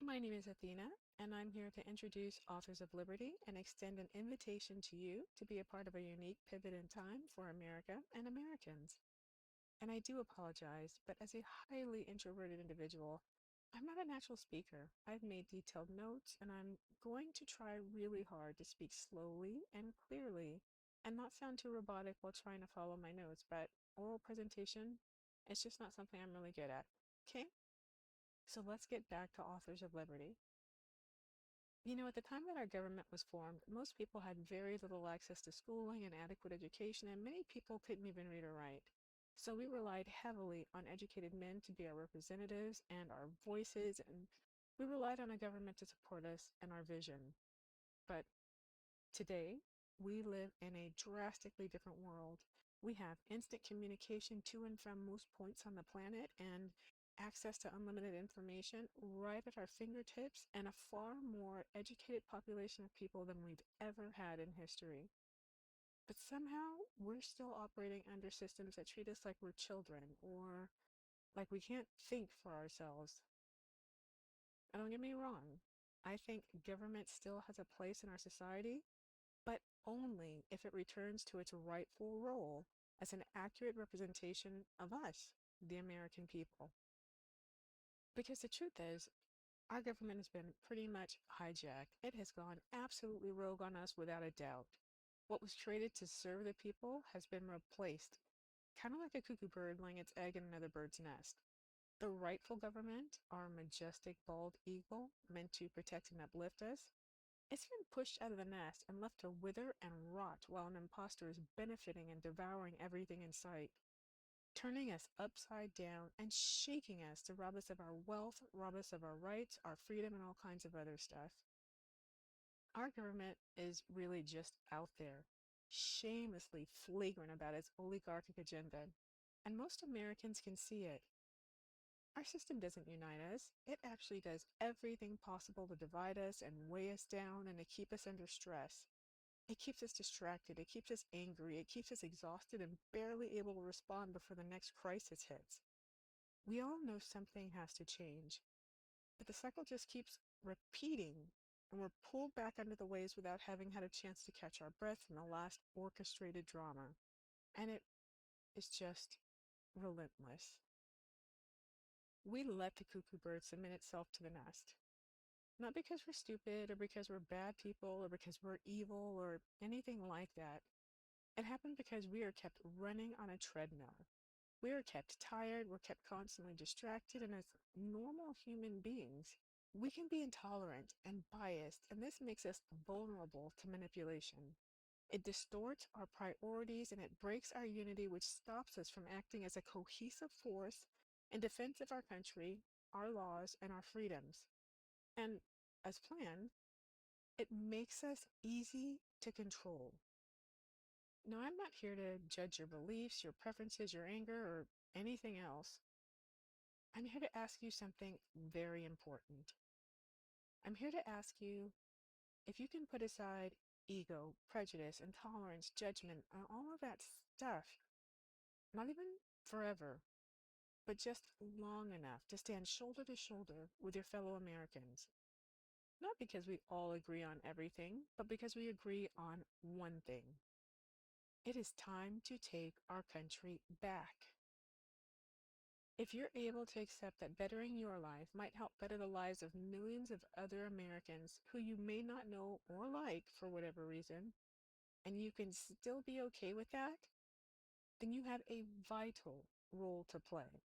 My name is Athena, and I'm here to introduce Authors of Liberty and extend an invitation to you to be a part of a unique pivot in time for America and Americans. And I do apologize, but as a highly introverted individual, I'm not a natural speaker. I've made detailed notes, and I'm going to try really hard to speak slowly and clearly and not sound too robotic while trying to follow my notes, but oral presentation is just not something I'm really good at. Okay? So let's get back to Authors of Liberty. At the time that our government was formed, most people had very little access to schooling and adequate education, and many people couldn't even read or write. So we relied heavily on educated men to be our representatives and our voices, and we relied on a government to support us and our vision. But today, we live in a drastically different world. We have instant communication to and from most points on the planet and access to unlimited information right at our fingertips and a far more educated population of people than we've ever had in history. But somehow, we're still operating under systems that treat us like we're children or like we can't think for ourselves. And don't get me wrong, I think government still has a place in our society, but only if it returns to its rightful role as an accurate representation of us, the American people. Because the truth is, our government has been pretty much hijacked. It has gone absolutely rogue on us without a doubt. What was created to serve the people has been replaced, kind of like a cuckoo bird laying its egg in another bird's nest. The rightful government, our majestic bald eagle meant to protect and uplift us, it's been pushed out of the nest and left to wither and rot while an impostor is benefiting and devouring everything in sight, turning us upside down and shaking us to rob us of our wealth, rob us of our rights, our freedom, and all kinds of other stuff. Our government is really just out there, shamelessly flagrant about its oligarchic agenda, and most Americans can see it. Our system doesn't unite us. It actually does everything possible to divide us and weigh us down and to keep us under stress. It keeps us distracted, it keeps us angry, it keeps us exhausted and barely able to respond before the next crisis hits. We all know something has to change, but the cycle just keeps repeating, and we're pulled back under the waves without having had a chance to catch our breath from the last orchestrated drama. And it is just relentless. We let the cuckoo bird submit itself to the nest. Not because we're stupid or because we're bad people or because we're evil or anything like that. It happened because we are kept running on a treadmill. We are kept tired, we're kept constantly distracted, and as normal human beings, we can be intolerant and biased, and this makes us vulnerable to manipulation. It distorts our priorities and it breaks our unity, which stops us from acting as a cohesive force in defense of our country, our laws, and our freedoms. And as planned, it makes us easy to control. Now, I'm not here to judge your beliefs, your preferences, your anger, or anything else. I'm here to ask you something very important. I'm here to ask you if you can put aside ego, prejudice, intolerance, judgment, and all of that stuff, not even forever, but just long enough to stand shoulder to shoulder with your fellow Americans. Not because we all agree on everything, but because we agree on one thing. It is time to take our country back. If you're able to accept that bettering your life might help better the lives of millions of other Americans who you may not know or like for whatever reason, and you can still be okay with that, then you have a vital role to play.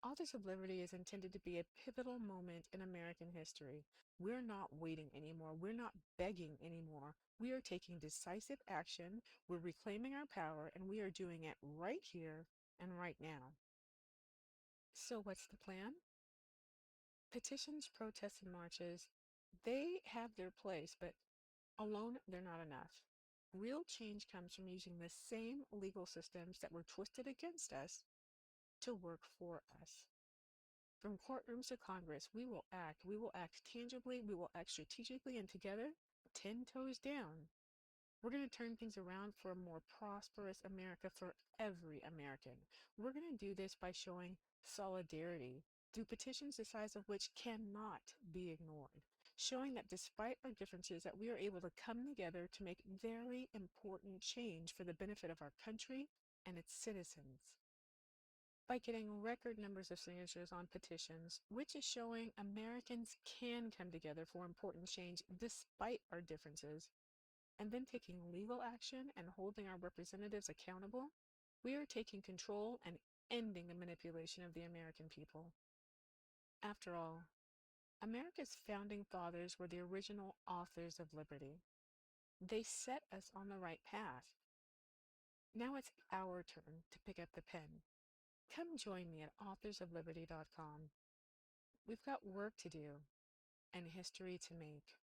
Authors of Liberty is intended to be a pivotal moment in American history. We're not waiting anymore. We're not begging anymore. We are taking decisive action. We're reclaiming our power, and we are doing it right here and right now. So what's the plan? Petitions, protests, and marches, they have their place, but alone they're not enough. Real change comes from using the same legal systems that were twisted against us to work for us. From courtrooms to Congress, we will act. We will act tangibly, we will act strategically, and together, 10 toes down, we're going to turn things around for a more prosperous America for every American. We're going to do this by showing solidarity, through petitions the size of which cannot be ignored, showing that despite our differences that we are able to come together to make very important change for the benefit of our country and its citizens. By getting record numbers of signatures on petitions, which is showing Americans can come together for important change despite our differences, and then taking legal action and holding our representatives accountable, we are taking control and ending the manipulation of the American people. After all, America's founding fathers were the original authors of liberty. They set us on the right path. Now it's our turn to pick up the pen. Come join me at authorsofliberty.com. We've got work to do and history to make.